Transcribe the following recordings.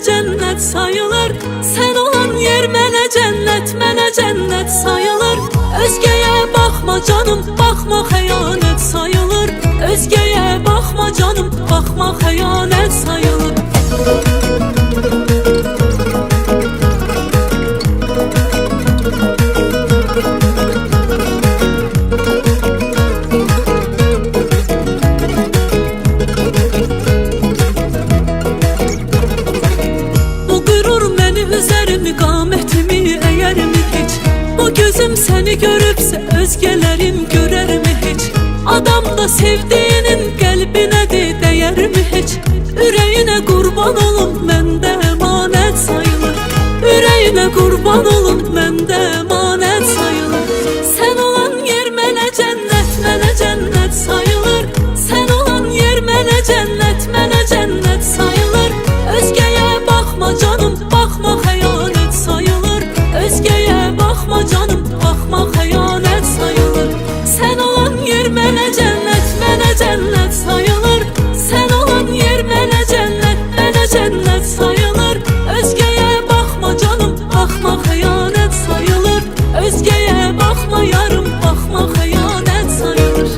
cennet sayılır. Sen olan yer mənə cennet sayılır. Özgeye bakma canım, bakma xəyanət sayılır. Özgeye bakma canım, bakma xəyanət sayılır. Üzerimi qametimi eğer mi hiç? Bu gözüm seni görüpse özgelerim görer mi hiç? Adam da sevdiğinin kalbine de değer mi hiç? Yüreğine kurban olun mende emanet sayılır. Yüreğine kurban olun mende emanet sayılır. Sen olan yer mənə cennet sayılır. Sen olan yer mənə cennet sayılır. Özgeye bakma canım, bakma xəyanət sayılır. Özgeye bakma canım, bakma xəyanət sayılır. Sen olan yer mənə cennet sayılır. Sen olan yer mənə cennet sayılır. Özgeye bakma canım, bakma xəyanət sayılır. Özgeye bakma yarım, bakma xəyanət sayılır.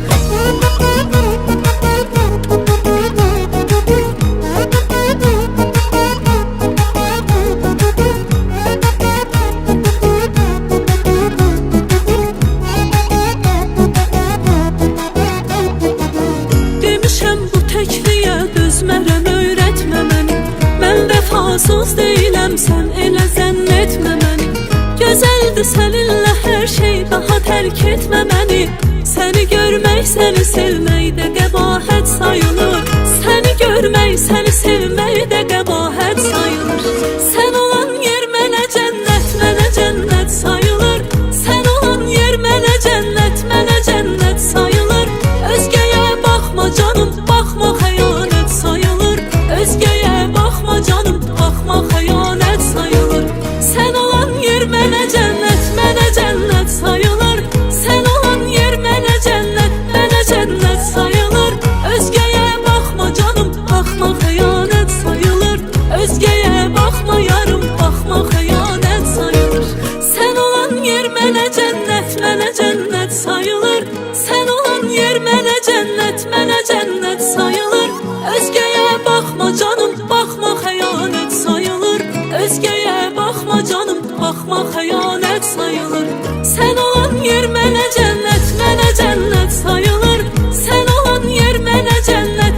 Vefasız değilim, sen elə zənn etmə məni. Gözəldir səninlə hər şey, daha tərk etmə məni. Səni görmək, səni sevmək də qəbahət sayılır. Səni görmək, səni sevmək də qəbahət sayılır. Sən olan yer mənə cennet sayılır. Sən olan yer mənə cennet sayılır. Özgeye bakma canım, bakma xəyanət sayılır. Özgeye bakma canım, bakma xəyanət sayılır. Sen olan yer mənə cennet sayılır. Sen olan yer mənə cennet sayılır. Özgeye bakma canım, bakma xəyanət sayılır. Özgeye bakma yarım, bakma xəyanət sayılır. Sen olan yer mənə cennet sayılır. Sen olan yer mənə cennet sayılır. Özgeye bakma canım, bakma xəyanət sayılır. Özgeye bakma canım, bakma xəyanət sayılır. Sen olan yer mənə cennet sayılır. Sen olan yer mənə cennet